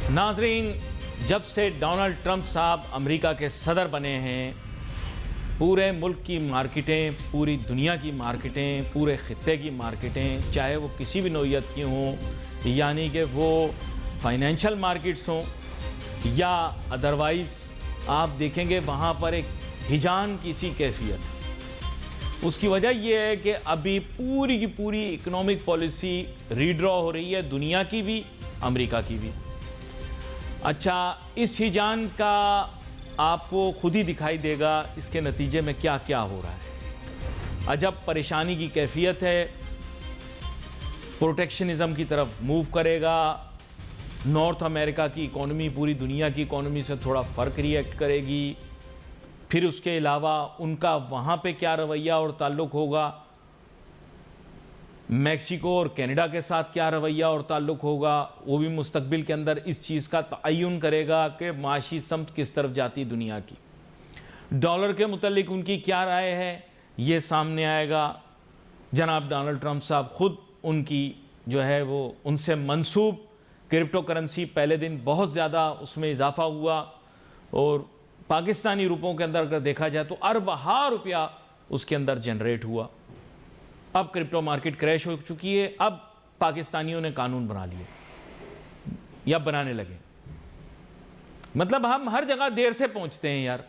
नाजरीन, जब से डोनाल्ड ट्रंप साहब अमेरिका के सदर बने हैं, पूरे मुल्क की मार्केटें, पूरी दुनिया की मार्केटें, पूरे ख़ित्ते की मार्केटें, चाहे वो किसी भी नौइयत की हों, यानी कि वो फाइनेंशियल मार्केट्स हों या अदरवाइज़, आप देखेंगे वहाँ पर एक हिजान की सी कैफियत। उसकी वजह यह है कि अभी पूरी की पूरी इकोनॉमिक पॉलिसी रीड्रॉ हो रही है, दुनिया की भी, अमेरिका की भी। अच्छा, इस हिजान का आपको खुद ही दिखाई देगा इसके नतीजे में क्या क्या हो रहा है। अजब परेशानी की कैफियत है, प्रोटेक्शनिज्म की तरफ मूव करेगा। नॉर्थ अमेरिका की इकोनॉमी पूरी दुनिया की इकोनॉमी से थोड़ा फ़र्क रिएक्ट करेगी। फिर उसके अलावा उनका वहाँ पे क्या रवैया और ताल्लुक़ होगा, मैक्सिको और कनाडा के साथ क्या रवैया और ताल्लुक़ होगा, वो भी मुस्तकबिल के अंदर इस चीज़ का तयन करेगा कि माशी समत किस तरफ जाती दुनिया की। डॉलर के मुतल्लिक उनकी क्या राय है, ये सामने आएगा। जनाब डोनाल्ड ट्रंप साहब ख़ुद उनकी जो है वो उनसे मंसूब क्रिप्टो करेंसी, पहले दिन बहुत ज़्यादा उसमें इजाफ़ा हुआ और पाकिस्तानी रुपयों के अंदर अगर देखा जाए तो अरबहा रुपया उसके अंदर जनरेट हुआ। अब क्रिप्टो मार्केट क्रैश हो चुकी है। अब पाकिस्तानियों ने कानून बना लिए या बनाने लगे। मतलब हम हर जगह देर से पहुंचते हैं यार।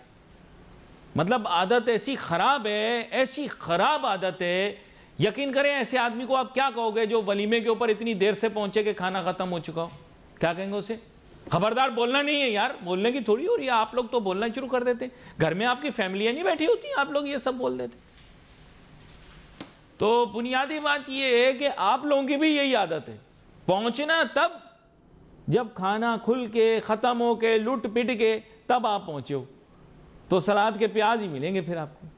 मतलब आदत ऐसी ख़राब है, ऐसी ख़राब आदत है। यकीन करें, ऐसे आदमी को आप क्या कहोगे जो वलीमे के ऊपर इतनी देर से पहुंचे कि खाना ख़त्म हो चुका हो? क्या कहेंगे उसे? खबरदार, बोलना नहीं है यार, बोलने की थोड़ी हो रही है। आप लोग तो बोलना शुरू कर देते, घर में आपकी फैमिलियां नहीं बैठी होती, आप लोग ये सब बोल देते। तो बुनियादी बात ये है कि आप लोगों की भी यही आदत है, पहुंचना तब जब खाना खुल के ख़त्म हो के लुट पिट के तब आप पहुंचे हो, तो सलाद के प्याज ही मिलेंगे फिर आपको।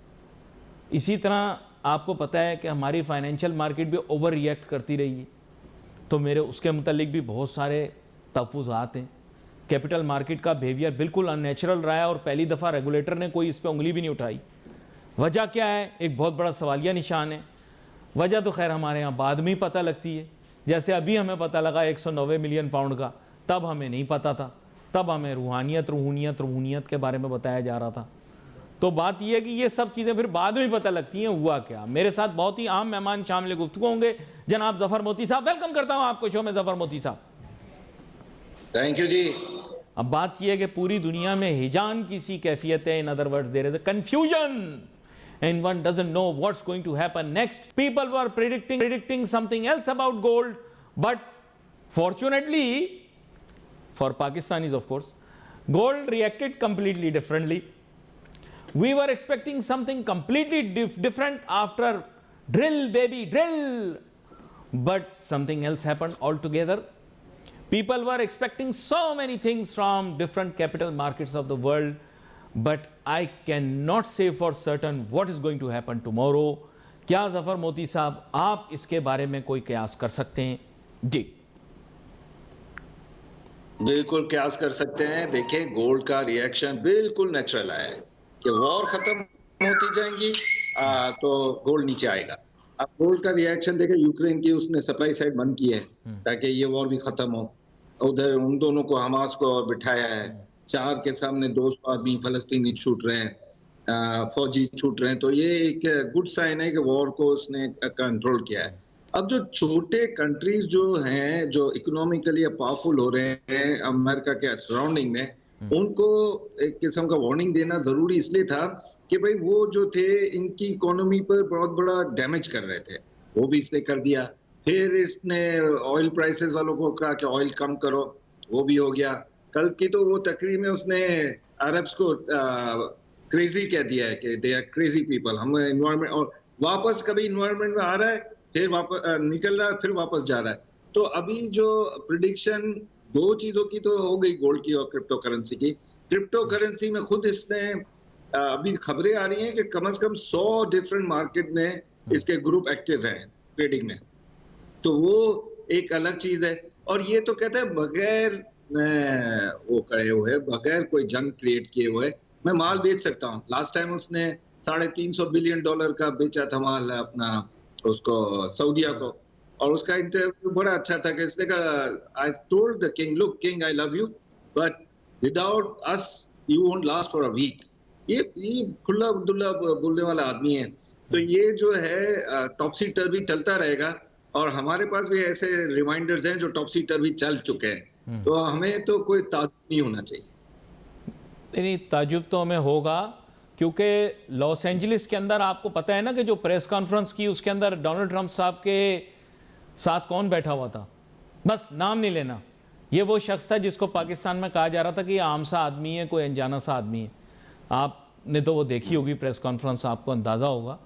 इसी तरह आपको पता है कि हमारी फाइनेंशियल मार्केट भी ओवर रिएक्ट करती रही है, तो मेरे उसके मुतालिक भी बहुत सारे तहफ़्फ़ुज़ात हैं। कैपिटल मार्केट का बिहेवियर बिल्कुल अननेचुरल रहा है और पहली दफ़ा रेगुलेटर ने कोई इस पर उंगली भी नहीं उठाई। वजह क्या है? एक बहुत बड़ा सवालिया निशान है। वजह तो खैर हमारे यहाँ बाद में ही पता लगती है। जैसे अभी हमें पता लगा 190 मिलियन पाउंड का, तब हमें नहीं पता था, तब हमें रूहानियत के बारे में बताया जा रहा था। तो बात यह है कि ये सब चीज़ें फिर बाद में ही पता लगती हैं हुआ क्या। मेरे साथ बहुत ही आम मेहमान शामिल गुफ्तगू होंगे, जनाब ज़फ़र मोती साहब। वेलकम करता हूँ आपको शो में ज़फ़र मोती साहब। थैंक यू जी। अब बात यह है कि पूरी दुनिया में हिजान की सी कैफियत है। In other words, there is a confusion and one doesn't know what's going to happen next. People were predicting something else about gold, but fortunately for Pakistanis, of course, gold reacted completely differently. We were expecting something completely different after drill, baby, drill, but something else happened altogether. People were expecting so many things from different capital markets of the world, but I cannot say for certain what is going to happen tomorrow. क्या ज़फ़र मोती साहब आप इसके बारे में कोई कयास कर सकते हैं? जी बिल्कुल कयास कर सकते हैं। देखिए, गोल्ड का रिएक्शन बिल्कुल नेचुरल आया है कि वॉर खत्म होती जाएंगी तो गोल्ड नीचे आएगा। अब गोल्ड का रिएक्शन देखिए, यूक्रेन की उसने सप्लाई साइड बंद की है ताकि ये वॉर भी खत्म हो। उधर उन दोनों को, हमास को और बिठाया है। 4 के सामने 200 आदमी फलस्तीनी छूट रहे हैं, फौजी छूट रहे हैं, तो ये एक गुड साइन है कि वॉर को उसने कंट्रोल किया है। अब जो छोटे कंट्रीज जो हैं, जो इकोनॉमिकली पावरफुल हो रहे हैं अमेरिका के सराउंडिंग में, उनको एक किस्म का वार्निंग देना जरूरी इसलिए था कि भाई वो जो थे इनकी इकोनॉमी पर बहुत बड़ा डैमेज कर रहे थे, वो भी इसने कर दिया। फिर इसने ऑयल प्राइसेस वालों को कहा कि ऑयल कम करो, वो भी हो गया। कल की तो वो तकरीर में उसने अरब्स को क्रेजी कह दिया है कि दे आर क्रेजी पीपल। हम एनवायरमेंट, और वापस कभी एनवायरमेंट में आ रहा है, फिर वापस निकल रहा है, फिर वापस जा रहा है। तो अभी जो प्रिडिक्शन दो चीजों की तो हो गई, गोल्ड की और क्रिप्टो करेंसी की। क्रिप्टो करेंसी में खुद इसने अभी खबरें आ रही हैं कि कम से कम 100 डिफरेंट मार्केट में इसके ग्रुप एक्टिव हैं ट्रेडिंग में, तो वो एक अलग चीज है। और ये तो कहते हैं बगैर वो करे हुए, बगैर कोई जंग क्रिएट किए हुए मैं माल बेच सकता हूँ। लास्ट टाइम उसने $350 बिलियन का बेचा था माल अपना उसको, सऊदिया को। और उसका इंटरव्यू बड़ा अच्छा था कि इसने कहा I told the king, look king, I love you, but without us you won't last for a week. ये खुला दुल्ला बोलने वाला आदमी है। तो ये जो है टॉपसी टर्वी चलता रहेगा, और हमारे पास भी ऐसे रिमाइंडर्स हैं जो टॉपसी टर्वी चल चुके हैं। तो हमें तो कोई ताज्जुब नहीं होना चाहिए। नहीं, ताजुब तो हमें होगा, क्योंकि लॉस एंजलिस के अंदर आपको पता है ना कि जो प्रेस कॉन्फ्रेंस की उसके अंदर डोनाल्ड ट्रंप साहब के साथ कौन बैठा हुआ था, बस नाम नहीं लेना, ये वो शख्स था जिसको पाकिस्तान में कहा जा रहा था कि ये आम सा आदमी है, कोई अनजाना सा आदमी है। आपने तो वो देखी होगी प्रेस कॉन्फ्रेंस, आपको अंदाज़ा होगा,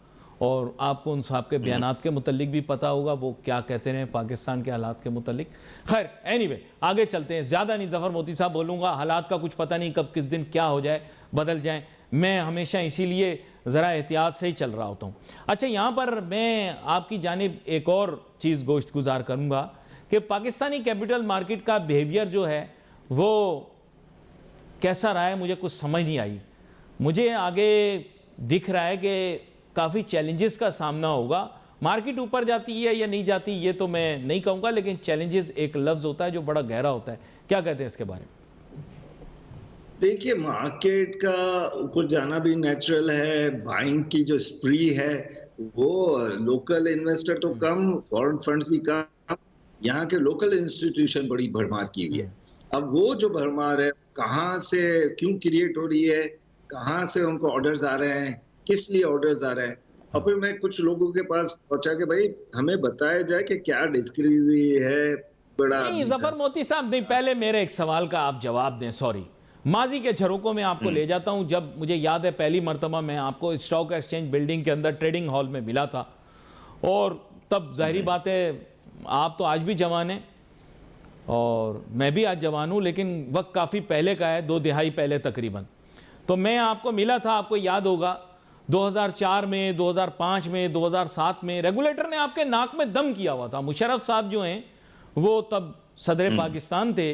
और आपको उन साहब के बयानात के मुतल्लिक भी पता होगा वो क्या कहते रहे पाकिस्तान के हालात के मुतल्लिक। खैर एनीवे, आगे चलते हैं, ज़्यादा नहीं ज़फ़र मोती साहब बोलूँगा, हालात का कुछ पता नहीं कब किस दिन क्या हो जाए, बदल जाए। मैं हमेशा इसीलिए ज़रा एहतियात से ही चल रहा होता हूँ। अच्छा, यहाँ पर मैं आपकी जानिब एक और चीज़ गोश्त गुजार करूँगा कि पाकिस्तानी कैपिटल मार्केट का बिहेवियर जो है वो कैसा रहा है, मुझे कुछ समझ नहीं आई। मुझे आगे दिख रहा है कि काफ़ी चैलेंजेस का सामना होगा। मार्केट ऊपर जाती है या नहीं जाती ये तो मैं नहीं कहूँगा, लेकिन चैलेंजेस एक लफ्ज़ होता है जो बड़ा गहरा होता है। क्या कहते हैं इसके बारे में? देखिए, मार्केट का ऊपर जाना भी नेचुरल है, बाइंग की जो स्प्री है वो लोकल इन्वेस्टर तो कम, फॉरेन फंड्स भी कम, यहाँ के लोकल इंस्टीट्यूशन बड़ी भरमार की हुई है। अब वो जो भरमार है कहाँ से क्यों क्रिएट हो रही है, कहाँ से उनको ऑर्डर्स आ रहे हैं, किस लिए ऑर्डर्स आ रहे हैं, और फिर मैं कुछ लोगों के पास पहुंचा कि भाई हमें बताया जाए कि क्या डिस्कवरी हुई है। बड़ा नहीं आदमी था। जफर मोती साहब, नहीं, पहले मेरे एक सवाल का आप जवाब दें। सॉरी, माजी के झरोकों में आपको ले जाता हूं। जब मुझे याद है पहली मर्तबा मैं आपको स्टॉक एक्सचेंज बिल्डिंग के अंदर ट्रेडिंग हॉल में मिला था, और तब जाहिर बात है आप तो आज भी जवान हैं और मैं भी आज जवान हूं, लेकिन वक्त काफ़ी पहले का है, 2 दिहाई पहले तकरीबन। तो मैं आपको मिला था, आपको याद होगा 2004 में, 2005 में, 2007 में रेगुलेटर ने आपके नाक में दम किया हुआ था। मुशर्रफ साहब जो हैं वो तब सदर पाकिस्तान थे,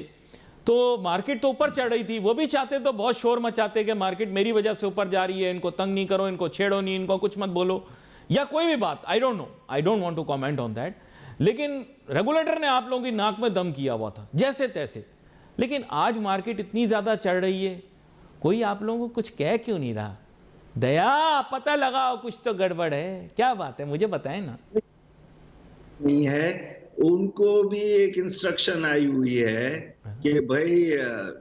तो मार्केट तो ऊपर चढ़ रही थी, वो भी चाहते तो बहुत शोर मचाते कि मार्केट मेरी वजह से ऊपर जा रही है, इनको तंग नहीं करो, इनको छेड़ो नहीं, इनको कुछ मत बोलो, या कोई भी बात, I don't know, I don't want to comment on that. लेकिन रेगुलेटर ने आप लोगों की नाक में दम किया हुआ था जैसे तैसे। लेकिन आज मार्केट इतनी ज्यादा चढ़ रही है, कोई आप लोगों को कुछ कह क्यों नहीं रहा? दया, पता लगाओ, कुछ तो गड़बड़ है, क्या बात है, मुझे बताएं ना। नहीं है, उनको भी एक इंस्ट्रक्शन आई हुई है कि भाई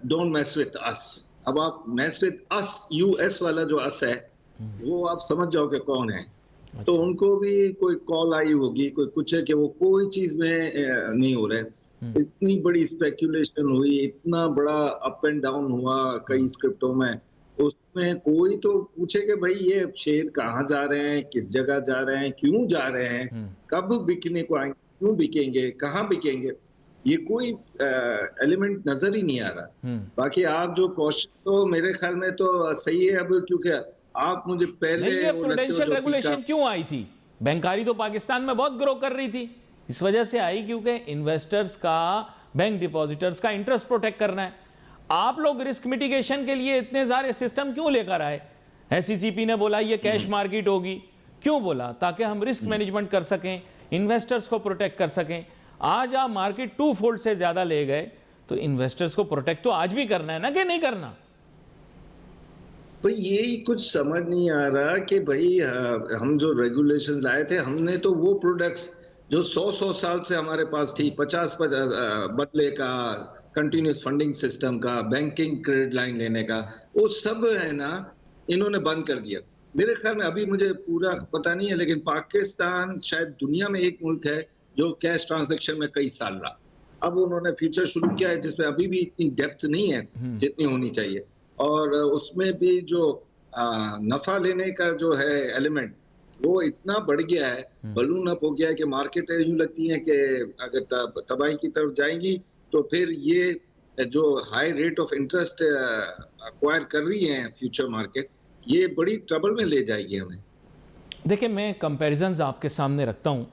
डोंट मैस विद अस। अब आप मैस विद अस, यूएस वाला जो अस है वो आप समझ जाओ कि कौन है। तो उनको भी कोई कॉल आई होगी, कोई कुछ है कि वो कोई चीज में नहीं हो रहे। इतनी बड़ी स्पेक्यूलेशन हुई, इतना बड़ा अप एंड डाउन हुआ कई स्क्रिप्टों में, उसमें कोई तो पूछे कि भाई ये शेयर कहाँ जा रहे हैं, किस जगह जा रहे हैं, क्यों जा रहे हैं, कब बिकने को आएंगे, क्यों बिकेंगे, कहाँ बिकेंगे, ये कोई एलिमेंट नजर ही नहीं आ रहा। बाकी आप जो क्वेश्चन, तो मेरे ख्याल में तो सही है। अब क्योंकि आप मुझे पहले नहीं, ये वो लगते हो प्रूडेंशियल जो रेगुलेशन क्यों आई थी? बैंकारी तो पाकिस्तान में बहुत ग्रो कर रही थी, इस वजह से आई क्योंकि इन्वेस्टर्स का, बैंक डिपॉजिटर्स का इंटरेस्ट प्रोटेक्ट करना है। आप लोग रिस्क मिटिगेशन के लिए इतने सारे सिस्टम क्यों लेकर आए? एससीसीपी ने बोला ये कैश मार्केट होगी, क्यों बोला? ताकि हम रिस्क मैनेजमेंट कर सकें, इन्वेस्टर्स को प्रोटेक्ट कर सकें। आज आप मार्केट 2 फोल्ड से ज्यादा ले गए, तो इन्वेस्टर्स को प्रोटेक्ट तो आज भी करना है ना, कि नहीं करना? भाई यही कुछ समझ नहीं आ रहा कि भाई हम जो रेगुलेशन लाए थे, हमने तो वो प्रोडक्ट्स जो 100 साल से हमारे पास थी, 50 बदले का, कंटिन्यूस फंडिंग सिस्टम का, बैंकिंग क्रेडिट लाइन लेने का, वो सब है ना, इन्होंने बंद कर दिया। मेरे ख्याल में, अभी मुझे पूरा पता नहीं है, लेकिन पाकिस्तान शायद दुनिया में एक मुल्क है जो कैश ट्रांजैक्शन में कई साल रहा। अब उन्होंने फीचर शुरू किया है जिसमें अभी भी इतनी डेप्थ नहीं है जितनी होनी चाहिए, और उसमें भी जो नफा लेने का जो है एलिमेंट, वो इतना बढ़ गया है, बलून अप हो गया है कि मार्केट यूं लगती है कि अगर तबाही की तरफ जाएंगी तो फिर ये जो high rate of interest acquire कर रही है फ्यूचर मार्केट, ये बड़ी ट्रबल में ले जाएगी हमें। देखिए, मैं कंपैरिजंस आपके सामने रखता हूं।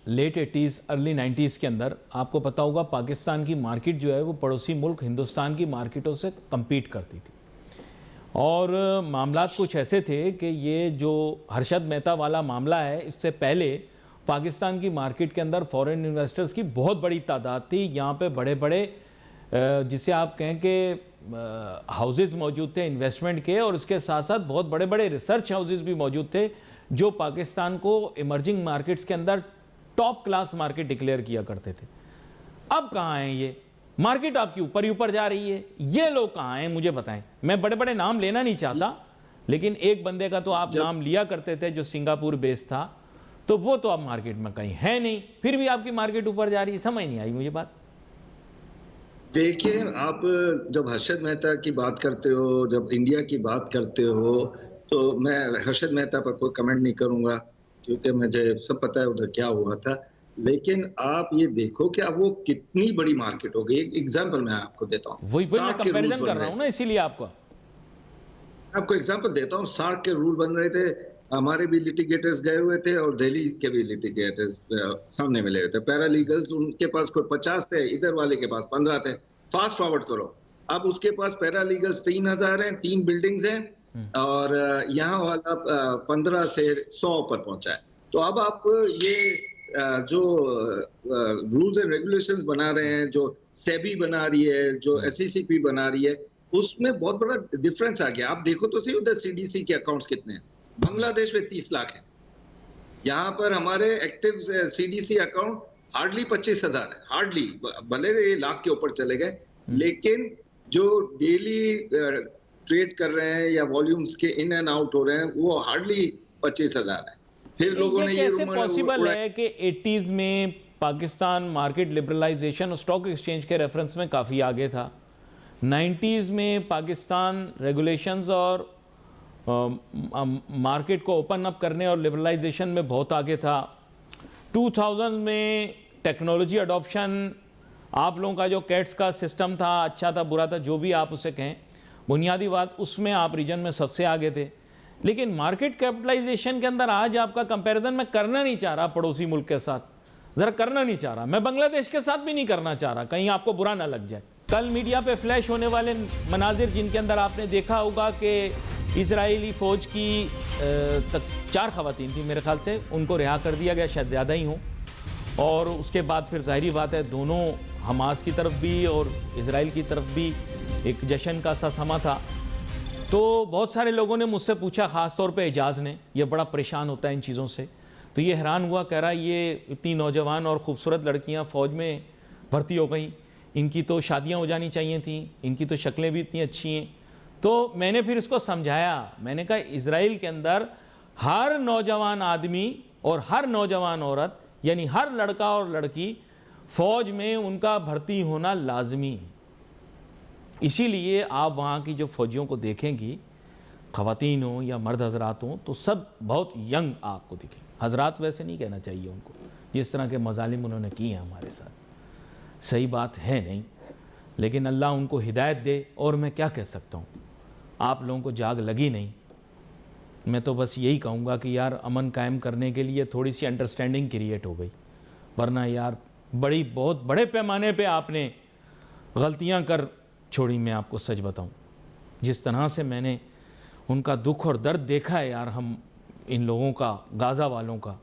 लेट 80s अर्ली 90s के अंदर आपको पता होगा पाकिस्तान की मार्केट जो है वो पड़ोसी मुल्क हिंदुस्तान की मार्केटों से compete करती थी, और मामलात कुछ ऐसे थे कि ये जो हर्षद मेहता वाला मामला है, इससे पहले पाकिस्तान की मार्केट के अंदर फॉरेन इन्वेस्टर्स की बहुत बड़ी तादाद थी। यहाँ पे बड़े बड़े जिसे आप कहें कि हाउसेस मौजूद थे इन्वेस्टमेंट के, और इसके साथ साथ बहुत बड़े बड़े रिसर्च हाउसेस भी मौजूद थे जो पाकिस्तान को इमर्जिंग मार्केट्स के अंदर टॉप क्लास मार्केट डिक्लेयर किया करते थे। अब कहाँ हैं ये? मार्केट आपकी ऊपर ही ऊपर जा रही है। ये लोग कहाँ हैं मुझे बताएं। मैं बड़े बड़े नाम लेना नहीं चाहता, लेकिन एक बंदे का तो आप नाम लिया करते थे जो सिंगापुर बेस था, तो वो तो अब मार्केट में कहीं है नहीं, फिर भी आपकी मार्केट ऊपर जा रही है। समझ नहीं आई मुझे बात। देखिए, आप जब हर्षद मेहता की बात करते हो, जब इंडिया की बात करते हो, तो मैं हर्षद मेहता पर कोई कमेंट नहीं करूंगा, क्योंकि मुझे सब पता है उधर क्या हुआ था। लेकिन आप ये देखो कि अब वो कितनी बड़ी मार्केट हो गई। एग्जाम्पल मैं आपको देता हूँ, वही मैं कंपैरिजन कर रहा हूँ ना, इसीलिए आपको एग्जाम्पल देता हूँ। सार्क के रूल बन रहे थे, हमारे भी लिटिगेटर्स गए हुए थे और दिल्ली के भी लिटिगेटर्स सामने मिले हुए थे। पैरालीगल्स उनके पास कोई 50 थे, इधर वाले के पास 15 थे। फास्ट फॉरवर्ड करो, अब उसके पास पैरालीगल्स 3000 हैं, 3 बिल्डिंग्स हैं, और यहाँ वाला 15 से 100 पर पहुंचा है। तो अब आप ये जो रूल्स एंड रेगुलेशंस बना रहे हैं, जो सेबी बना रही है, जो एसईसीपी बना रही है, उसमें बहुत बड़ा डिफरेंस आ गया। आप देखो तो सही, उधर सीडीसी के अकाउंट्स कितने हैं। बांग्लादेश में 30 लाख है, यहाँ पर हमारे एक्टिव सीडीसी अकाउंट हार्डली 25,000 है, हार्डली। भले ये लाख के ऊपर चले गए, लेकिन जो डेली ट्रेड कर रहे हैं या वॉल्यूम्स के इन एंड आउट हो रहे हैं, वो हार्डली 25,000 है। फिर लोगों ने कैसे पॉसिबल है कि 80s में पाकिस्तान मार्केट लिबरलाइजेशन और स्टॉक एक्सचेंज के रेफरेंस में काफ़ी आगे था। 90s में पाकिस्तान रेगुलेशंस और मार्केट को ओपन अप करने और लिबरलाइजेशन में बहुत आगे था। 2000 में टेक्नोलॉजी अडॉप्शन, आप लोगों का जो कैट्स का सिस्टम था, अच्छा था बुरा था जो भी आप उसे कहें, बुनियादी बात उसमें आप रीजन में सबसे आगे थे। लेकिन मार्केट कैपिटलाइजेशन के अंदर आज आपका कंपैरिजन मैं करना नहीं चाह रहा पड़ोसी मुल्क के साथ, ज़रा करना नहीं चाह रहा। मैं बांग्लादेश के साथ भी नहीं करना चाह रहा, कहीं आपको बुरा ना लग जाए। कल मीडिया पे फ्लैश होने वाले मनाजिर जिनके अंदर आपने देखा होगा कि इजरायली फ़ौज की 4 ख़वातीन थी मेरे ख्याल से, उनको रिहा कर दिया गया, शायद ज़्यादा ही हों। और उसके बाद फिर ज़ाहिरी बात है दोनों हमास की तरफ भी और इजराइल की तरफ भी एक जश्न का सा समा था। तो बहुत सारे लोगों ने मुझसे पूछा, ख़ास तौर पे एजाज़ ने, ये बड़ा परेशान होता है इन चीज़ों से, तो ये हैरान हुआ, कह रहा ये इतनी नौजवान और ख़ूबसूरत लड़कियां फ़ौज में भर्ती हो गई, इनकी तो शादियां हो जानी चाहिए थी, इनकी तो शक्लें भी इतनी अच्छी हैं। तो मैंने फिर इसको समझाया, मैंने कहा इज़राइल के अंदर हर नौजवान आदमी और हर नौजवान औरत, यानी हर लड़का और लड़की फ़ौज में उनका भर्ती होना लाजमी है। इसीलिए आप वहाँ की जो फ़ौजियों को देखेंगी, ख़वातीन हो या मर्द हजरात हों, तो सब बहुत यंग आपको दिखेंगे। हजरात वैसे नहीं कहना चाहिए उनको, जिस तरह के मजालिम उन्होंने किए हैं हमारे साथ, सही बात है नहीं, लेकिन अल्लाह उनको हिदायत दे। और मैं क्या कह सकता हूँ, आप लोगों को जाग लगी नहीं। मैं तो बस यही कहूँगा कि यार अमन कायम करने के लिए थोड़ी सी अंडरस्टैंडिंग क्रिएट हो गई, वरना यार बहुत बड़े पैमाने पे आपने गलतियाँ कर छोड़ी। मैं आपको सच बताऊँ, जिस तरह से मैंने उनका दुख और दर्द देखा है यार, हम इन लोगों का, गाज़ा वालों का,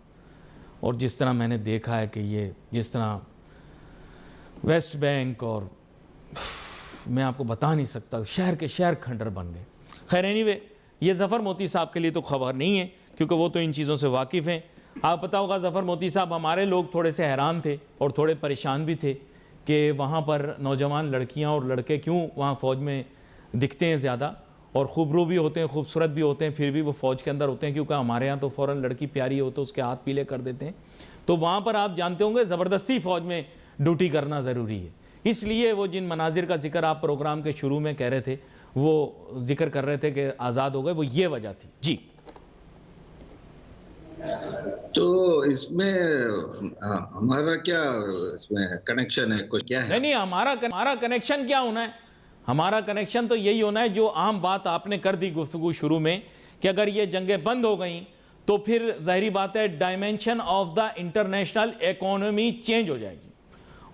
और जिस तरह मैंने देखा है कि ये जिस तरह वेस्ट बैंक, और मैं आपको बता नहीं सकता, शहर के शहर खंडर बन गए। खैर एनीवे, ये ज़फ़र मोती साहब के लिए तो खबर नहीं है, क्योंकि वो तो इन चीज़ों से वाकिफ़ हैं। आप पता होगा ज़फ़र मोती साहब, हमारे लोग थोड़े से हैरान थे और थोड़े परेशान भी थे कि वहाँ पर नौजवान लड़कियाँ और लड़के क्यों वहाँ फ़ौज में दिखते हैं ज़्यादा, और खूबरू भी होते हैं, खूबसूरत भी होते हैं, फिर भी वो फ़ौज के अंदर होते हैं, क्योंकि हमारे यहाँ तो फ़ौरन लड़की प्यारी हो तो उसके हाथ पीले कर देते हैं। तो वहाँ पर आप जानते होंगे ज़बरदस्ती फ़ौज में ड्यूटी करना ज़रूरी है। इसलिए वो जिन मनाजिर का जिक्र आप प्रोग्राम के शुरू में कह रहे थे, वो जिक्र कर रहे थे कि आज़ाद हो गए, वो ये वजह थी जी। तो इसमें हमारा क्या इसमें कनेक्शन है, कुछ क्या है? नहीं, हमारा कनेक्शन क्या होना है? हमारा कनेक्शन तो यही होना है, जो आम बात आपने कर दी गुफ्तगू शुरू में, कि अगर ये जंगें बंद हो गई तो फिर जाहिर बात है dimension of the international economy change हो जाएगी,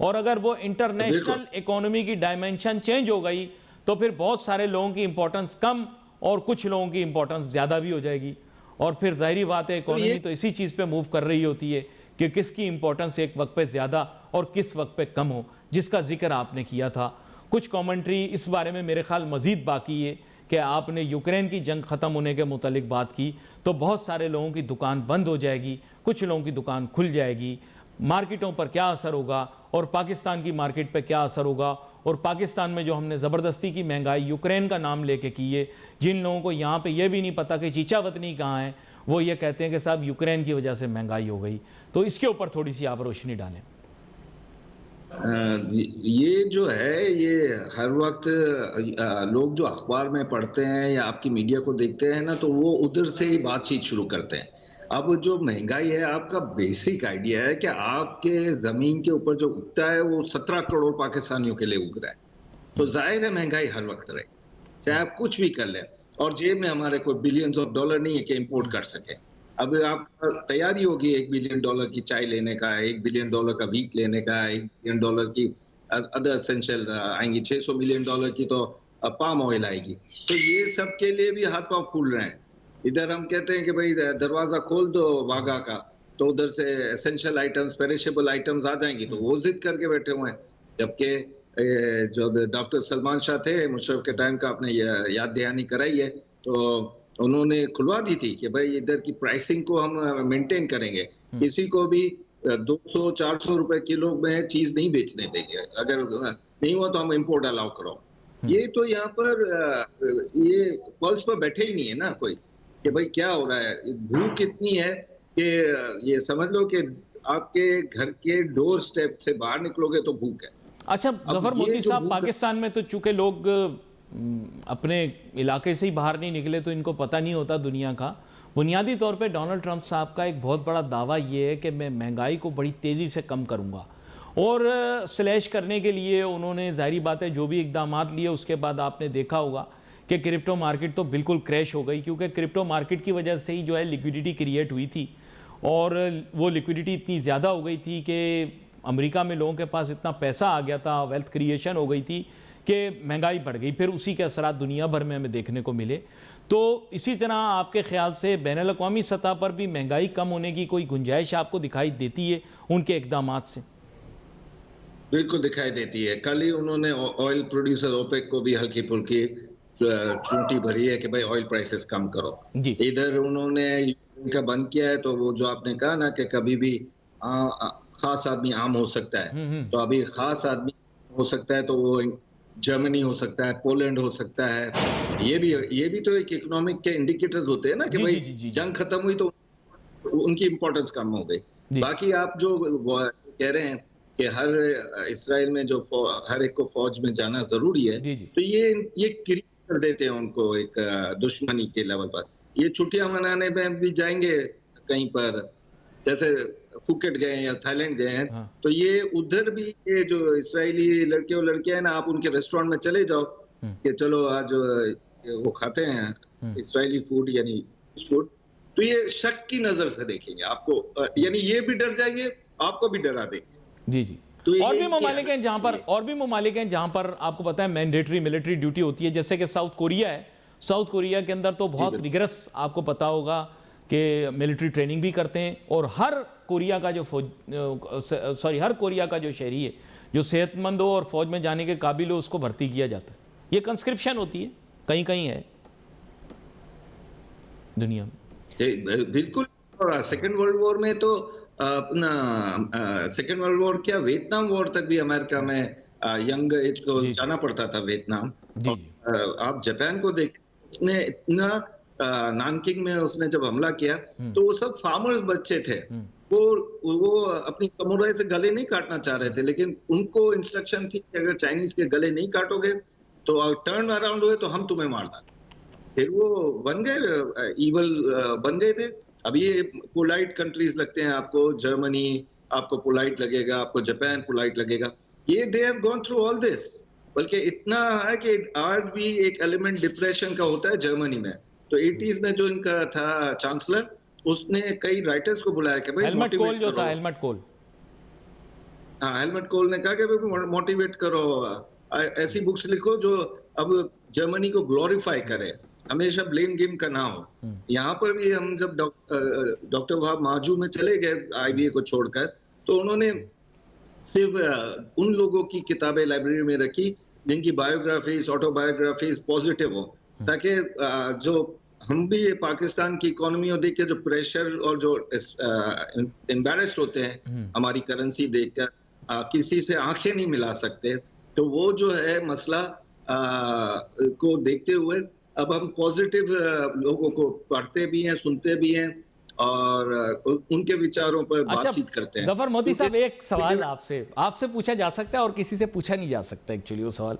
और अगर वो इंटरनेशनल इकोनॉमी की डायमेंशन चेंज हो गई तो फिर बहुत सारे लोगों की इंपॉर्टेंस कम और कुछ लोगों की इंपॉर्टेंस ज़्यादा भी हो जाएगी। और फिर जाहिर बात है इकोनॉमी तो इसी चीज़ पे मूव कर रही होती है कि किसकी इंपॉर्टेंस एक वक्त पे ज़्यादा और किस वक्त पे कम हो, जिसका जिक्र आपने किया था। कुछ कमेंट्री इस बारे में मेरे ख्याल मज़ीद बाकी है कि आपने यूक्रेन की जंग ख़त्म होने के मुतालिक बात की, तो बहुत सारे लोगों की दुकान बंद हो जाएगी, कुछ लोगों की दुकान खुल जाएगी, मार्केटों पर क्या असर होगा और पाकिस्तान की मार्केट पर क्या असर होगा। और पाकिस्तान में जो हमने ज़बरदस्ती की महंगाई यूक्रेन का नाम लेके की है, जिन लोगों को यहाँ पे ये भी नहीं पता कि चीचा वतनी कहाँ है, वो ये कहते हैं कि साहब यूक्रेन की वजह से महंगाई हो गई। तो इसके ऊपर थोड़ी सी आप रोशनी डालें। ये जो है ये हर वक्त लोग जो अखबार में पढ़ते हैं या आपकी मीडिया को देखते हैं ना, तो वो उधर से ही बातचीत शुरू करते हैं। अब जो महंगाई है, आपका बेसिक आइडिया है कि आपके जमीन के ऊपर जो उगता है वो 17 करोड़ पाकिस्तानियों के लिए उग रहा है, तो जाहिर है महंगाई हर वक्त रहे, चाहे आप कुछ भी कर लें। और जेब में हमारे कोई बिलियंस ऑफ डॉलर नहीं है कि इंपोर्ट कर सके। अब आपका तैयारी होगी $1 बिलियन की चाय लेने का, $1 बिलियन का व्हीट लेने का, $1 बिलियन की अदर एसेंशियल आएंगी, $600 मिलियन की तो पाम ऑयल आएगी। तो ये सब के लिए भी हाथ पांव फूल रहे हैं। इधर हम कहते हैं कि भाई दरवाजा खोल दो वाघा का, तो उधर से एसेंशियल आइटम्स, पेरिशेबल आइटम्स आ जाएंगी, तो वो जिद करके बैठे हुए हैं। जबकि जो डॉक्टर सलमान शाह थे, मुशर्रफ के टाइम का आपने याद दहानी कराई है, तो उन्होंने खुलवा दी थी कि भाई इधर की प्राइसिंग को हम मेंटेन करेंगे, किसी को भी 200-400 रुपए किलो में चीज नहीं बेचने देंगे, अगर नहीं हुआ तो हम इंपोर्ट अलाउ करो। ये तो यहाँ पर ये पल्स पर बैठे ही नहीं है ना कोई कि भाई क्या हो रहा है। भूख इतनी है कि ये समझ लो कि आपके घर के डोर स्टेप से बाहर निकलोगे तो भूख है। अच्छा जफर मोती साहब, पाकिस्तान में तो चूंकि लोग अपने इलाके से ही बाहर नहीं निकले, तो इनको पता नहीं होता दुनिया का। बुनियादी तौर पे डोनाल्ड ट्रंप साहब का एक बहुत बड़ा दावा ये है कि मैं महंगाई को बड़ी तेज़ी से कम करूँगा, और स्लैश करने के लिए उन्होंने ज़ाहिरी बात है जो भी इकदाम लिए, उसके बाद आपने देखा होगा कि क्रिप्टो मार्केट तो बिल्कुल क्रैश हो गई, क्योंकि क्रिप्टो मार्केट की वजह से ही जो है लिक्विडिटी क्रिएट हुई थी, और वो लिक्विडिटी इतनी ज़्यादा हो गई थी कि अमेरिका में लोगों के पास इतना पैसा आ गया था, वेल्थ क्रिएशन हो गई थी कि महंगाई बढ़ गई। फिर उसी के असरात दुनिया भर में हमें देखने को मिले। तो इसी तरह आपके ख्याल से बैनुल-अक़वामी सतह पर भी महंगाई कम होने की कोई गुंजाइश आपको दिखाई देती है उनके इक़दामात से? बिल्कुल दिखाई देती है। कल ही उन्होंने ऑयल प्रोड्यूसर ओपेक को भी हल्की फुल्की टूटी भरी है कि भाई ऑयल प्राइसेस कम करो। इधर उन्होंने का बंद किया है, तो वो जो आपने कहा ना कि कभी भी खास आदमी आम हो सकता है, तो अभी खास आदमी हो सकता है तो वो जर्मनी हो सकता है, पोलैंड हो सकता है। ये भी तो एक इकोनॉमिक के इंडिकेटर्स होते हैं ना कि भाई जंग खत्म हुई तो उनकी इंपॉर्टेंस कम हो गई। बाकी आप जो कह रहे हैं कि हर इस्राइल में जो हर एक को फौज में जाना जरूरी है, तो ये क्रिएट कर देते हैं उनको एक दुश्मनी के लेवल पर। ये छुट्टियां मनाने में भी जाएंगे कहीं पर, जैसे फुकेट गए हैं या थाईलैंड गए हैं, तो ये उधर भी ये जो इस्राएली लड़के और लड़कियां हैं ना, आप उनके रेस्टोरेंट में चले जाओ कि चलो आज वो खाते हैं इस्राएली फूड यानी फूड, तो ये शक की नजर से देखेंगे आपको, यानी ये भी डर जाएंगे, आपको भी डरा देंगे। जी जी। तो और भी ममालिक हैं जहां पर आपको पता है मैंडेटरी मिलिट्री ड्यूटी होती है, जैसे कि साउथ कोरिया है। साउथ कोरिया के अंदर तो बहुत रिगरस, आपको पता होगा कि मिलिट्री ट्रेनिंग भी करते हैं, और हर कोरिया का जो शहरी है जो सेहतमंद हो और फौज में जाने के काबिल हो, उसको भर्ती किया जाता है। ये कंस्क्रिप्शन होती है, कहीं कहीं है दुनिया में। बिल्कुल। सेकेंड वर्ल्ड वॉर में तो अपना सेकेंड वर्ल्ड वॉर क्या, वियतनाम वॉर तक भी अमेरिका में यंग एज को जाना पड़ता था वियतनाम। आप जापान को देखें, उसने इतना नानकिंग में उसने जब हमला किया तो वो सब फार्मर्स बच्चे थे, वो अपनी समुराई से गले नहीं काटना चाह रहे थे, लेकिन उनको इंस्ट्रक्शन थी कि अगर चाइनीज के गले नहीं काटोगे तो टर्न अराउंड हुए तो हम तुम्हें मार देंगे। फिर वो बन गए, ईवल बन गए थे। अब ये पोलाइट कंट्रीज लगते हैं आपको, जर्मनी आपको पोलाइट लगेगा, आपको जापान पोलाइट लगेगा, ये they have gone through all this. बल्कि इतना है कि आज भी एक एलिमेंट डिप्रेशन का होता है जर्मनी में। तो 80s में जो इनका था चांसलर, उसने कई राइटर्स को बुलाया कि भाई हेलमट कोल जो था, हेलमट कोल, हाँ हेलमट कोल ने कहा कि भाई मोटिवेट करो, ऐसी बुक्स लिखो जो अब जर्मनी को ग्लोरीफाई करे, हमेशा ब्लेम गेम का ना हो। यहाँ पर भी हम जब डॉक्टर वहाब माजू में चले गए आईबीए को छोड़कर, तो उन्होंने सिर्फ उन लोगों की किताबें लाइब्रेरी में रखी जिनकी बायोग्राफीज, ऑटोबायोग्राफीज पॉजिटिव हो, ताकि जो हम भी ये पाकिस्तान की इकोनॉमी को देख के जो प्रेशर और जो एम्बैरेस्ड होते हैं हमारी करेंसी देखकर, किसी से आंखें नहीं मिला सकते, तो वो जो है मसला को देखते हुए अब हम पॉजिटिव लोगों को पढ़ते भी हैं, सुनते भी हैं और उनके विचारों पर बातचीत करते हैं। जफर मोती साहब, एक सवाल आपसे पूछा जा सकता है और किसी से पूछा नहीं जा सकता एक्चुअली वो सवाल।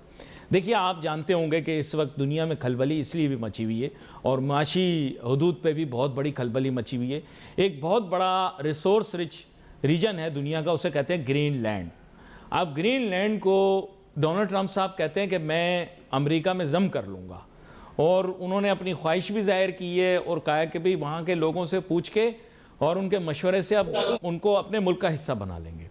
देखिए, आप जानते होंगे कि इस वक्त दुनिया में खलबली इसलिए भी मची हुई है और माशी हदूद पे भी बहुत बड़ी खलबली मची हुई है। एक बहुत बड़ा रिसोर्स रिच रीजन है दुनिया का, उसे कहते हैं ग्रीनलैंड। अब ग्रीनलैंड को डोनाल्ड ट्रंप साहब कहते हैं कि मैं अमेरिका में जम कर लूँगा, और उन्होंने अपनी ख्वाहिश भी जाहिर की है और कहा कि भाई वहाँ के लोगों से पूछ के और उनके मशवरे से अब उनको अपने मुल्क का हिस्सा बना लेंगे।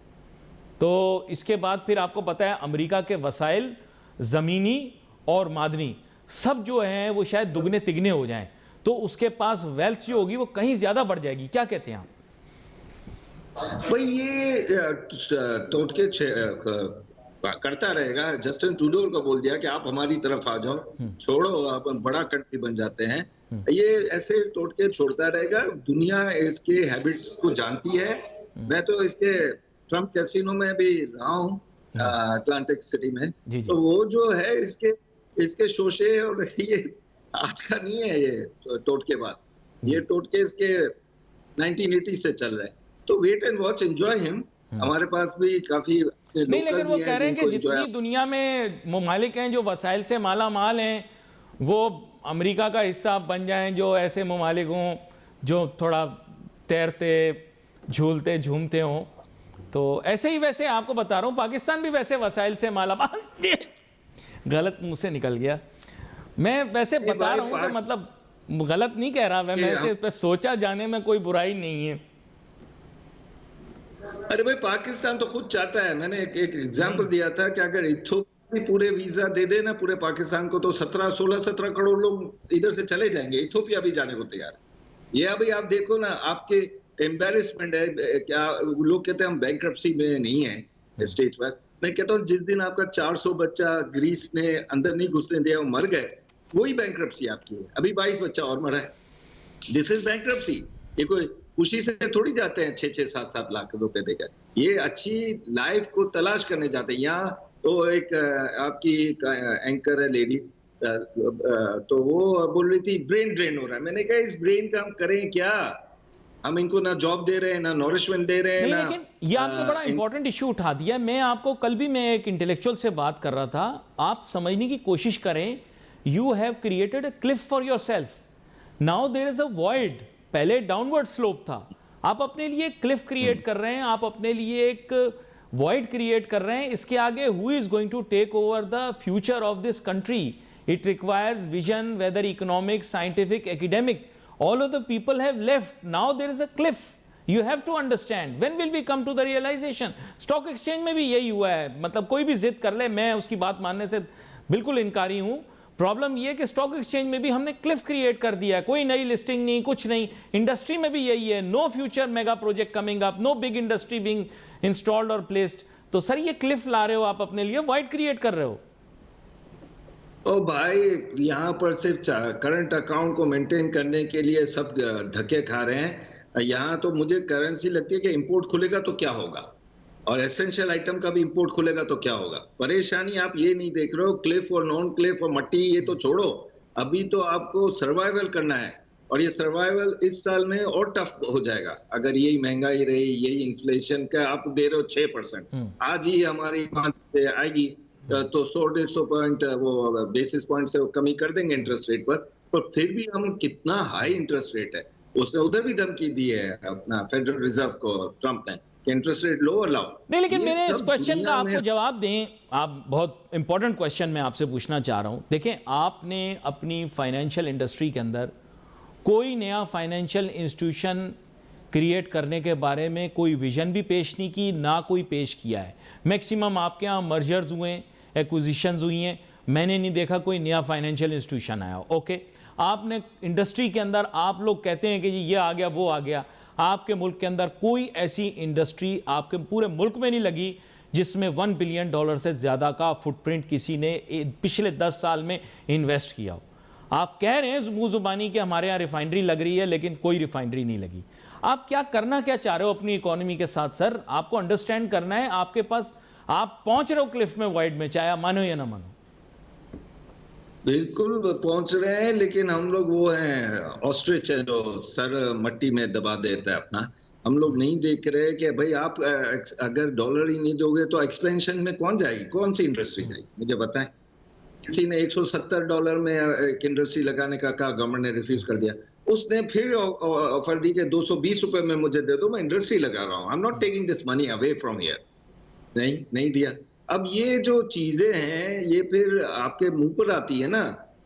तो इसके बाद फिर आपको पता है अमेरिका के वसाइल ज़मीनी और मादनी सब जो हैं वो शायद दुगने तिगने हो जाएं, तो उसके पास वेल्थ जो होगी वो कहीं ज़्यादा बढ़ जाएगी। क्या कहते हैं आप? भाई ये टोटके करता रहेगा। जस्टिन ट्रूडो को बोल दिया कि आप हमारी तरफ आ जाओ, छोड़ो, आप बड़ा कंट्री बन जाते हैं। ये ऐसे टोटके छोड़ता रहेगा। दुनिया इसके हैबिट्स को जानती है। मैं तो इसके ट्रम्प कैसीनो में भी रहा हूँ, अटलांटिक सिटी में, तो वो जो है इसके शोशे, और ये आज का नहीं है ये टोटकेबाज, ये टोटके इसके 1980 से चल रहे हैं। तो wait and watch, enjoy him. हमारे पास भी काफी नहीं, लेकिन वो कह रहे हैं कि जितनी दुनिया में ममालिक हैं जो वसाइल से माला माल हैं, वो अमेरिका का हिस्सा बन जाएं, जो ऐसे ममालिक हों जो थोड़ा तैरते झूलते झूमते हों। तो ऐसे ही वैसे आपको बता रहा हूँ, पाकिस्तान भी वैसे वसाइल से माला माल गलत मुंह से निकल गया। मैं वैसे बता रहा हूँ कि मतलब गलत नहीं कह रहा, मैं ऐसे सोचा जाने में कोई बुराई नहीं है। अरे भाई, पाकिस्तान तो खुद चाहता है। मैंने एक एग्जांपल दिया था कि अगर इथोपिया पूरे वीजा दे देना पूरे पाकिस्तान को, तो 16-17 करोड़ लोग इधर से चले जाएंगे। इथोपिया भी जाने को तैयार है। ये अभी आप देखो ना, आपके एम्बेरसमेंट है क्या। लोग कहते हैं हम बैंक्रप्सी में नहीं है स्टेज पर। मैं कहता हूँ जिस दिन आपका 400 बच्चा ग्रीस ने अंदर नहीं घुसने दिया, वो मर गए, वही बैंक्रप्सी आपकी है। अभी 22 बच्चा और मरा है। This is bankruptcy. ये कोई खुशी से थोड़ी जाते हैं 6-6, 7-7 लाख रुपए देकर। ये अच्छी लाइफ को तलाश करने जाते हैं। यहाँ तो एक आपकी एंकर है लेडी, तो वो बोल रही थी ब्रेन ड्रेन हो रहा है। मैंने कहा इस ब्रेन का हम करें क्या? हम इनको ना जॉब दे रहे हैं, ना नॉरिशमेंट दे रहे हैं। नहीं, लेकिन ये आपने बड़ा इंपॉर्टेंट इश्यू उठा दिया। मैं आपको कल भी मैं एक इंटेलेक्चुअल से बात कर रहा था, आप समझने की कोशिश करें। You have created a cliff for yourself, now there is a void. पहले डाउनवर्ड स्लोप था, आप अपने लिए क्लिफ क्रिएट कर रहे हैं, आप अपने लिए एक वॉइड क्रिएट कर रहे हैं। इसके आगे who is going to take over the future of this country? It requires vision, whether economic, scientific, academic, all of the people have left. Now there is a cliff. You have to understand. When will we come to the realization? Stock exchange में भी यही हुआ है। मतलब कोई भी जिद कर ले, मैं उसकी बात मानने से बिल्कुल इनकारी हूं। प्रॉब्लम यह है कि स्टॉक एक्सचेंज में भी हमने क्लिफ क्रिएट कर दिया है। कोई नई लिस्टिंग नहीं, कुछ नहीं। इंडस्ट्री में भी यही है, no future mega project coming up, no big industry being installed और प्लेस्ड। तो सर ये क्लिफ ला रहे हो आप अपने लिए, वाइड क्रिएट कर रहे हो। ओ भाई, यहाँ पर सिर्फ करंट अकाउंट को मेंटेन करने के लिए सब धक्के खा रहे हैं। यहाँ तो मुझे करेंसी लगती है कि इंपोर्ट खुलेगा तो क्या होगा, और एसेंशियल आइटम का भी इंपोर्ट खुलेगा तो क्या होगा। परेशानी आप ये नहीं देख रहे हो, क्लिफ और नॉन क्लिफ और मट्टी, ये तो छोड़ो। अभी तो आपको सर्वाइवल करना है, और ये सर्वाइवल इस साल में और टफ हो जाएगा अगर यही महंगाई रही, यही इन्फ्लेशन का आप दे रहे हो 6%। आज ही हमारी आएगी तो 100-150 पॉइंट वो बेसिस पॉइंट से वो कमी कर देंगे इंटरेस्ट रेट पर फिर भी हम कितना हाई इंटरेस्ट रेट है। उसने उधर भी धमकी दी है अपना फेडरल रिजर्व को ट्रंप ने कि इंटरेस्ट रेट लो और लाओ। नहीं, लेकिन मैंने इस क्वेश्चन का आपको जवाब दें। आप बहुत इंपॉर्टेंट क्वेश्चन मैं आपसे पूछना चाह रहा हूं। देखें, आपने अपनी फाइनेंशियल इंडस्ट्री के अंदर कोई नया फाइनेंशियल इंस्टीट्यूशन क्रिएट करने के बारे में कोई विजन भी पेश नहीं की, ना कोई पेश किया है। मैक्सिमम आपके यहाँ मर्जर्स हुए, एक्विजिशंस हुई हैं, मैंने नहीं देखा कोई नया फाइनेंशियल इंस्टीट्यूशन आया। ओके, आपने इंडस्ट्री के अंदर आप लोग कहते हैं कि जी ये आ गया वो आ गया, आपके मुल्क के अंदर कोई ऐसी इंडस्ट्री आपके पूरे मुल्क में नहीं लगी जिसमें $1 बिलियन से ज़्यादा का फुटप्रिंट किसी ने पिछले 10 साल में इन्वेस्ट किया हो। आप कह रहे हैं मुंह जुबानी कि हमारे यहाँ रिफाइनरी लग रही है, लेकिन कोई रिफाइनरी नहीं लगी। आप क्या करना क्या चाह रहे हो अपनी इकोनॉमी के साथ सर? आपको अंडरस्टैंड करना है, आपके पास आप पहुंच रहे हो क्लिफ में वाइड में, चाहे आप मानो या ना मानो। बिल्कुल पहुंच रहे हैं, लेकिन हम लोग वो हैं ऑस्ट्रिच है जो सर मट्टी में दबा देता है अपना। हम लोग नहीं देख रहे कि भाई आप अगर डॉलर ही नहीं दोगे तो एक्सपेंशन में कौन जाएगी, कौन सी इंडस्ट्री जाएगी, मुझे बताएं। किसी ने $170 में एक इंडस्ट्री लगाने का कहा, गवर्नमेंट ने रिफ्यूज कर दिया। उसने फिर ऑफर दी कि $220 में मुझे दे दो, मैं इंडस्ट्री लगा रहा हूँ, I am not taking this money away from here. नहीं दिया। अब ये जो चीजें हैं ये फिर आपके मुंह पर आती है ना।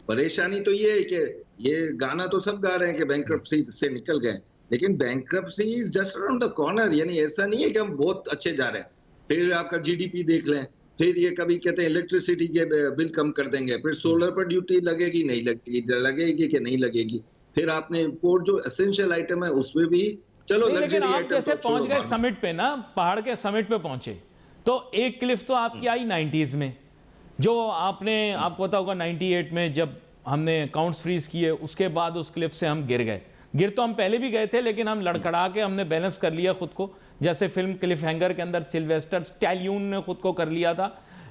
परेशानी तो ये है कि ये गाना तो सब गा रहे हैं कि बैंक्रप्सी से निकल गए, लेकिन bankruptcy is just around the corner. यानी ऐसा नहीं है कि हम बहुत अच्छे जा रहे हैं। फिर आपका जीडीपी देख लें, फिर ये कभी कहते हैं इलेक्ट्रिसिटी के बिल कम कर देंगे, फिर सोलर पर ड्यूटी लगेगी नहीं लगेगी, लगेगी कि नहीं लगेगी। फिर आपने इम्पोर्ट जो एसेंशियल आइटम है उसमें भी चलो लेकिन आप जैसे पहुंच गए समिट पे ना, पहाड़ के समिट पे पहुंचे, तो एक क्लिफ तो आपकी आई 90s में, जो आपको पता होगा 98 में जब हमने अकाउंट्स फ्रीज किए, उसके बाद उस क्लिफ से हम गिर गए। गिर तो हम पहले भी गए थे, लेकिन हम लड़खड़ा के हमने बैलेंस कर लिया खुद को, जैसे फिल्म क्लिफ हैंगर के अंदर सिल्वेस्टर स्टैलियन ने खुद को कर लिया था।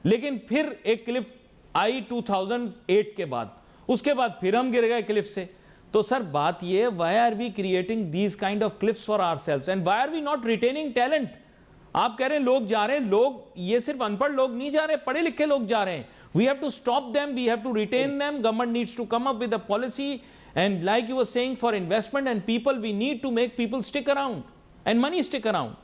लेकिन फिर एक क्लिफ आई 2008 के बाद, उसके बाद फिर हम गिर गए क्लिफ से। तो सर बात ये, why are we creating these kind of cliffs for ourselves and why are we not retaining talent? आप कह रहे हैं लोग जा रहे हैं, लोग ये सिर्फ अनपढ़ लोग नहीं जा रहे, पढ़े लिखे लोग जा रहे हैं। We have to stop them, we have to retain them, government needs to come up with a policy and like you were saying for investment and people, we need to make people stick around and money stick around.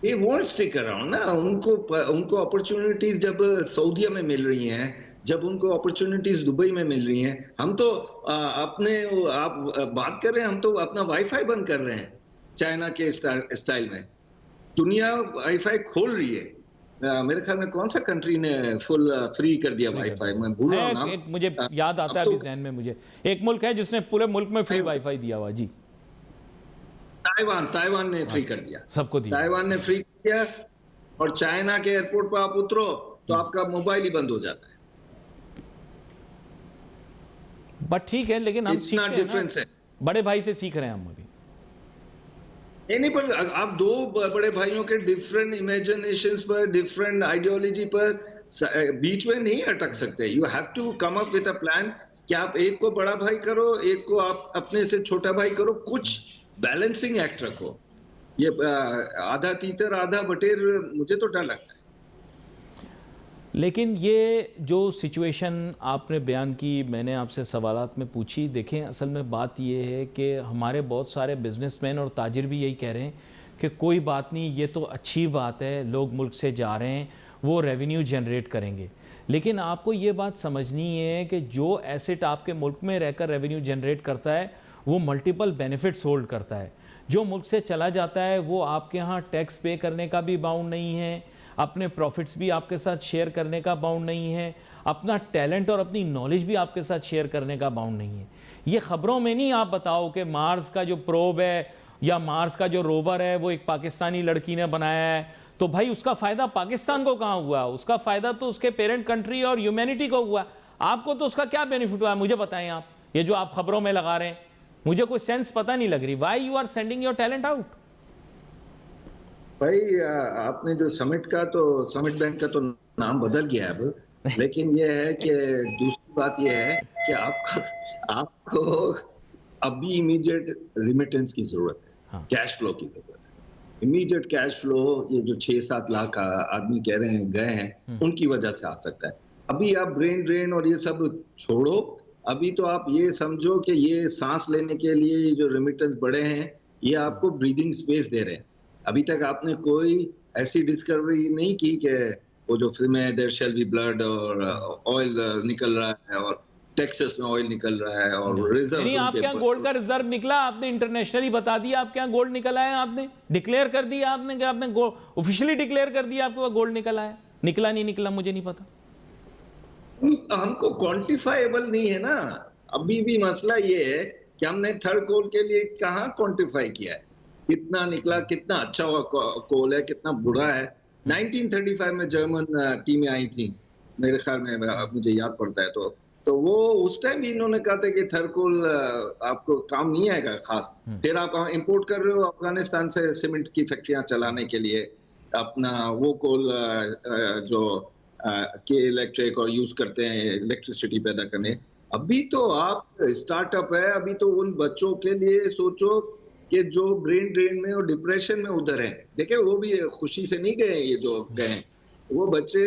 ये won't stick around ना। उनको opportunities जब सऊदीया में मिल रही हैं, जब उनको opportunities Dubai में मिल रही हैं, हम तो आप बात कर रहे हैं, हम तो अपना वाईफाई बंद कर रहे हैं चाइना के स्टाइल में। दुनिया वाईफाई खोल रही है। मेरे ख्याल में कौन सा कंट्री ने फुल फ्री कर दिया वाईफाई, मैं भूल रहा हूं नाम। मुझे याद आता है अभी ज़हन में, मुझे एक मुल्क है जिसने पूरे मुल्क में फ्री वाईफाई दिया हुआ जी। ताइवान ने फ्री कर दिया, सबको दिया। ताइवान ने फ्री किया, और चाइना के एयरपोर्ट पर आप उतरो तो आपका मोबाइल ही बंद हो जाता है। बट ठीक है, लेकिन हम इतना डिफरेंस है। बड़े भाई से सीख रहे हैं हम अभी। नहीं, पर आप दो बड़े भाइयों के डिफरेंट इमेजिनेशंस पर, डिफरेंट आइडियोलॉजी पर बीच में नहीं अटक सकते। You have to come up with a plan कि आप एक को बड़ा भाई करो, एक को आप अपने से छोटा भाई करो, कुछ बैलेंसिंग एक्ट रखो। ये आधा तीतर आधा बटेर, मुझे तो डर लगता है। लेकिन ये जो सिचुएशन आपने बयान की, मैंने आपसे सवालात में पूछी, देखें असल में बात ये है कि हमारे बहुत सारे बिजनेसमैन और ताजिर भी यही कह रहे हैं कि कोई बात नहीं, ये तो अच्छी बात है, लोग मुल्क से जा रहे हैं, वो रेवेन्यू जनरेट करेंगे। लेकिन आपको ये बात समझनी है कि जो एसेट आपके मुल्क में रहकर रेवेन्यू जनरेट करता है वो मल्टीपल बेनिफिट्स होल्ड करता है। जो मुल्क से चला जाता है वो आपके यहाँ टैक्स पे करने का भी बाउंड नहीं है, अपने प्रॉफिट्स भी आपके साथ शेयर करने का बाउंड नहीं है, अपना टैलेंट और अपनी नॉलेज भी आपके साथ शेयर करने का बाउंड नहीं है। ये खबरों में नहीं आप बताओ कि मार्स का जो प्रोब है या मार्स का जो रोवर है वो एक पाकिस्तानी लड़की ने बनाया है, तो भाई उसका फ़ायदा पाकिस्तान को कहाँ हुआ? उसका फ़ायदा तो उसके पेरेंट कंट्री और ह्यूमैनिटी को हुआ। आपको तो उसका क्या बेनिफिट हुआ है मुझे बताएं आप। ये जो आप खबरों में लगा रहे हैं, मुझे कोई सेंस पता नहीं लग रही। Why you are sending your talent out? भाई आपने जो समिट बैंक का तो नाम बदल गया अब, लेकिन ये है कि दूसरी बात ये है कि आपको अभी इमीडिएट रिमिटेंस की जरूरत है। हाँ। कैश फ्लो की जरूरत है, इमीडिएट कैश फ्लो। ये जो 6-7 लाख आदमी कह रहे हैं गए हैं, उनकी वजह से आ सकता है। अभी आप ब्रेन ड्रेन और ये सब छोड़ो, अभी तो आप ये समझो कि ये सांस लेने के लिए जो रेमिटेंस बढ़े हैं ये आपको ब्रीदिंग स्पेस दे रहे हैं। अभी तक आपने कोई ऐसी डिस्कवरी नहीं की कि वो जो फिल्म है देयर शैल बी ब्लड और ऑयल निकल रहा है और टेक्सास में ऑयल निकल रहा है और रिजर्व। नहीं, आपके यहाँ गोल्ड का रिजर्व निकला, आपने इंटरनेशनली बता दिया आपके यहाँ गोल्ड निकला है, आपने डिक्लेयर कर दिया, आपने ऑफिशियली डिक्लेयर कर दिया आपके पास गोल्ड निकला है। निकला नहीं निकला मुझे नहीं पता। हमको क्वांटिफाइबल नहीं है ना। अभी भी मसला ये है कि हमने थर्ड कोल के लिए कहाँ क्वांटिफाई किया है, कितना निकला, कितना अच्छा हुआ कोल है, कितना बुरा है। 1935 में जर्मन टीमें आई थी मेरे ख्याल में, मुझे याद पड़ता है। तो वो उस टाइम भी इन्होंने कहा था कि थर्ड कोल आपको काम नहीं आएगा खास। फिर आप इंपोर्ट कर रहे हो अफगानिस्तान से सीमेंट की फैक्ट्रियां चलाने के लिए, अपना वो कोल जो के इलेक्ट्रिक और यूज करते हैं इलेक्ट्रिसिटी पैदा करने। अभी तो आप स्टार्टअप है, अभी तो उन बच्चों के लिए सोचो कि जो ब्रेन ड्रेन में और डिप्रेशन में उधर हैं। देखिए वो भी खुशी से नहीं गए, ये जो गए वो बच्चे,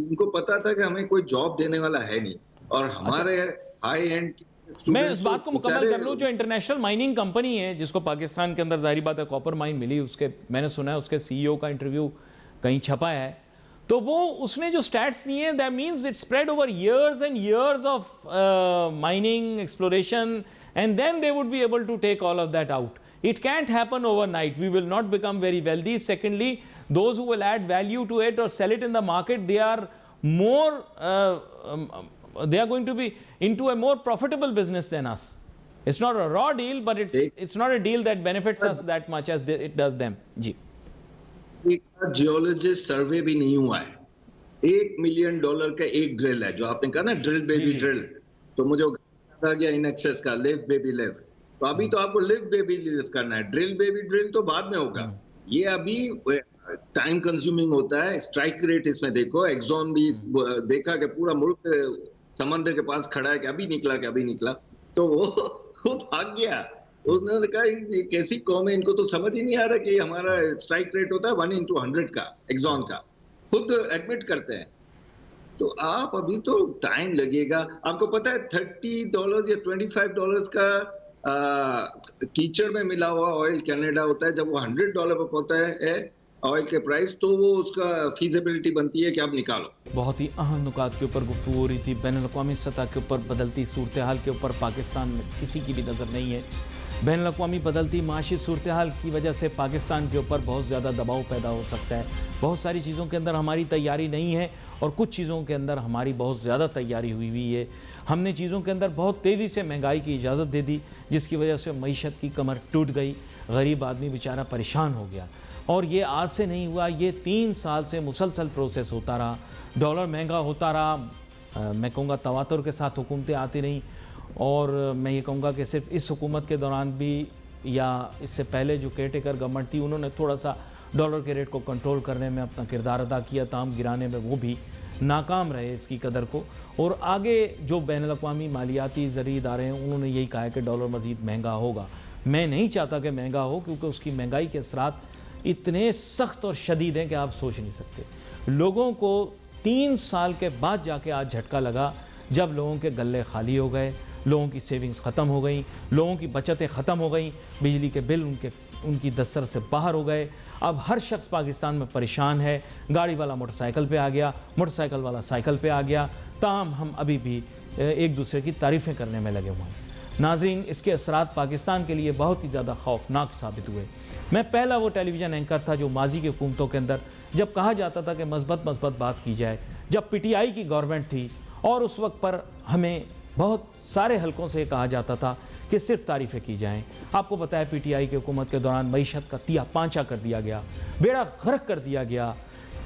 उनको पता था कि हमें कोई जॉब देने वाला है नहीं, और हमारे हाई एंड मैं इस बात को मुकम्मल कर लूं, जो इंटरनेशनल माइनिंग कंपनी है जिसको पाकिस्तान के अंदर जाहिर बात है कॉपर माइन मिली, उसके मैंने सुना है उसके सीईओ का इंटरव्यू कहीं छपा है, तो वो उसने जो स्टैट्स दिए हैं that means it spread over years and years of mining exploration and then they would be able to take all of that out. It can't happen overnight. We will not become very wealthy. Secondly, those who will add value to it or sell it in the market, they are more, they are going to be into a more profitable business than us. It's not a raw deal, but it's not a deal that benefits us that much as it does them. जी. एक geologist सर्वे भी नहीं हुआ है. $1 million का एक drill है, जो आपने कहा ना ड्रिल बेबी ड्रिल, तो मुझे आ गया इन एक्सेस का लिव बेबी लिव. तो अभी तो आपको लिव बेबी लिव करना है, ड्रिल बेबी ड्रिल तो बाद में होगा. ये अभी टाइम कंज्यूमिंग होता है. स्ट्राइक रेट इसमें देखो, एक्सॉन भी देखा कि पूरा मुल्क समंदर के पास खड़ा है कि अभी निकला, कि अभी निकला, तो वो भाग गया. उन्होंने कहा ये कैसी कौम है, इनको तो समझ ही नहीं आ रहा कि हमारा स्ट्राइक रेट होता है 1/100 का, एक्सॉन का, खुद एडमिट करते हैं. तो आप अभी तो टाइम लगेगा. आपको पता है $30 या $25 का कीचड़ में मिला हुआ ऑयल कनाडा होता है. जब वो $100 पर पहुंचता है ऑयल के प्राइस, तो वो उसका फीजिबिलिटी बनती है कि आप निकालो. बहुत ही अहम नुकात के ऊपर गुफ्तगू हो रही थी. बैनुल-अक़वामी सतह के ऊपर बदलती सूरत हाल के ऊपर पाकिस्तान में किसी की भी नज़र नहीं है. बैनुल-अक़वामी बदलती माशी सूरत हाल की वजह से पाकिस्तान के ऊपर बहुत ज़्यादा दबाव पैदा हो सकता है. बहुत सारी चीज़ों के अंदर हमारी तैयारी नहीं है और कुछ चीज़ों के अंदर हमारी बहुत ज़्यादा तैयारी हुई है. हमने चीज़ों के अंदर बहुत तेज़ी से महंगाई की इजाज़त दे दी, जिसकी वजह से मईशत की कमर टूट गई. गरीब आदमी बेचारा परेशान हो गया. और ये आज से नहीं हुआ, ये 3 साल से मुसलसल प्रोसेस होता रहा. डॉलर महंगा होता रहा. मैं कहूँगा तवातुर के साथ हुकूमतें आती रहीं. और मैं ये कहूँगा कि सिर्फ इस हुकूमत के दौरान भी या इससे पहले जो केयरटेकर गवर्नमेंट थी, उन्होंने थोड़ा सा डॉलर के रेट को कंट्रोल करने में अपना किरदार अदा किया. ताम गिराने में वो भी नाकाम रहे इसकी कदर को. और आगे जो बैनुल-अक़वामी मालियाती ज़रिए इदारे हैं, उन्होंने यही कहा है कि डॉलर मज़ीद महंगा होगा. मैं नहीं चाहता कि महंगा हो, क्योंकि उसकी महंगाई के असरात इतने सख्त और शदीद हैं कि आप सोच नहीं सकते. लोगों को 3 साल के बाद जाके आज झटका लगा, जब लोगों के गल्ले खाली हो गए, लोगों की सेविंग्स ख़त्म हो गई, लोगों की बचतें ख़त्म हो गई, बिजली के बिल उनकी दस्तर से बाहर हो गए. अब हर शख्स पाकिस्तान में परेशान है. गाड़ी वाला मोटरसाइकिल पे आ गया, मोटरसाइकिल वाला साइकिल पे आ गया. ताहम हम अभी भी एक दूसरे की तारीफ़ें करने में लगे हुए हैं. नाज़रीन, इसके असरात पाकिस्तान के लिए बहुत ही ज़्यादा खौफनाक साबित हुए. मैं पहला वो टेलीविज़न एंकर था जो माजी की हुकूमतों के अंदर जब कहा जाता था कि मस्बत बात की जाए, जब PTI की गवर्नमेंट थी, और उस वक्त पर हमें बहुत सारे हलकों से कहा जाता था कि सिर्फ तारीफ़ें की जाएं. आपको पता है PTI की हुकूमत के दौरान मईशत का तिया पांचा कर दिया गया, बेड़ा गर्क कर दिया गया,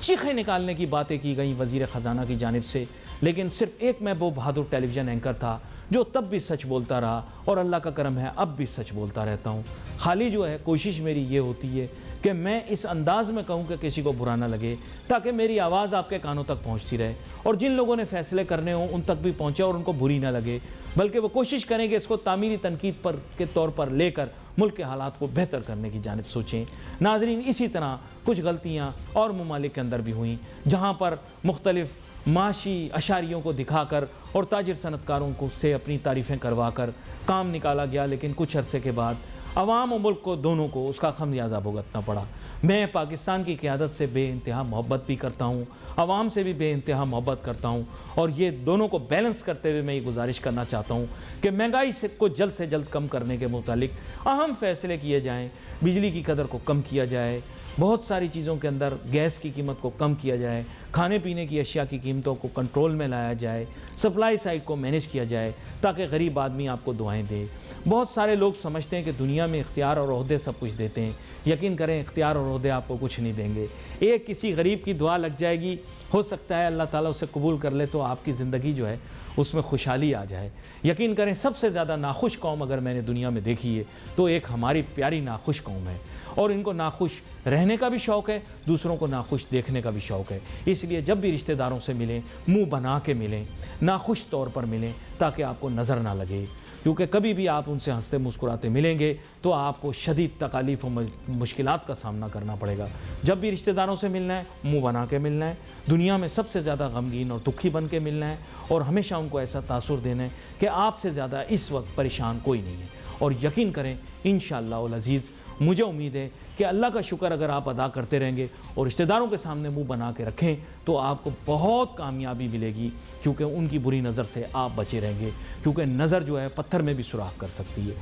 चीखें निकालने की बातें की गई वज़ीर ख़जाना की जानिब से. लेकिन सिर्फ एक महबूब बहादुर टेलीविज़न एंकर था जो तब भी सच बोलता रहा, और अल्लाह का करम है अब भी सच बोलता रहता हूँ. खाली जो है कोशिश मेरी ये होती है कि मैं इस अंदाज़ में कहूँ कि किसी को बुरा ना लगे, ताकि मेरी आवाज़ आपके कानों तक पहुँचती रहे, और जिन लोगों ने फ़ैसले करने हों उन तक भी पहुँचे और उनको बुरी ना लगे, बल्कि वो कोशिश करें कि इसको तामीरी तनकीद पर के तौर पर लेकर मुल्क के हालात को बेहतर करने की जानिब सोचें. नाज़रीन, इसी तरह कुछ गलतियाँ और ममालिक के अंदर भी हुई, जहाँ पर मुख्तलिफ माशी अशारियों को दिखाकर और ताजिर सनतकारों को से अपनी तारीफ़ें करवा कर काम निकाला गया. लेकिन कुछ अरसे के बाद अवाम और मुल्क को दोनों को उसका खमियाजा भुगतना पड़ा. मैं पाकिस्तान की क़यादत से बेइंतहा मोहब्बत भी करता हूँ, अवाम से भी बेइंतहा मोहब्बत करता हूँ, और ये दोनों को बैलेंस करते हुए मैं ये गुजारिश करना चाहता हूँ कि महंगाई को जल्द से जल्द कम करने के मुतालिक अहम फ़ैसले किए जाएँ. बिजली की कदर को कम किया जाए, बहुत सारी चीज़ों के अंदर गैस की कीमत को कम किया जाए, खाने पीने की अशिया की कीमतों को कंट्रोल में लाया जाए, सप्लाई साइड को मैनेज किया जाए ताकि गरीब आदमी आपको दुआएं दे। बहुत सारे लोग समझते हैं कि दुनिया में इख्तियार और ओहदे सब कुछ देते हैं। यकीन करें, इख्तियार और ओहदे आपको कुछ नहीं देंगे। एक किसी गरीब की दुआ लग जाएगी, हो सकता है अल्लाह ताला उसे कबूल कर ले तो आपकी ज़िंदगी जो है उसमें खुशहाली आ जाए। यकीन करें, सबसे ज़्यादा नाखुश कौम अगर मैंने दुनिया में देखी है तो एक हमारी प्यारी नाखुश कौम है, और इनको नाखुश रहने का भी शौक़ है, दूसरों को नाखुश देखने का भी शौक़ है। इसलिए जब भी रिश्तेदारों से मिलें, मुंह बना के मिलें, नाखुश तौर पर मिलें ताकि आपको नज़र ना लगे, क्योंकि कभी भी आप उनसे हंसते मुस्कुराते मिलेंगे तो आपको शदीद तकालीफ और मुश्किलात का सामना करना पड़ेगा। जब भी रिश्तेदारों से मिलना है, मुंह बना के मिलना है, दुनिया में सबसे ज़्यादा गमगीन और दुखी बन के मिलना है, और हमेशा उनको ऐसा तासुर देना है कि आपसे ज़्यादा इस वक्त परेशान कोई नहीं है। और यकीन करें, इंशाअल्लाह उल अज़ीज़, मुझे उम्मीद है कि अल्लाह का शुक्र अगर आप अदा करते रहेंगे और रिश्तेदारों के सामने मुंह बना के रखें तो आपको बहुत कामयाबी मिलेगी, क्योंकि उनकी बुरी नज़र से आप बचे रहेंगे, क्योंकि नज़र जो है पत्थर में भी सुराख कर सकती है।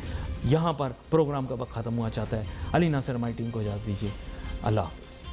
यहाँ पर प्रोग्राम का वक्त ख़त्म हुआ चाहता है। अली नासिर हमारी टीम को इजाज़त दीजिए। अल्लाह हाफ़िज़।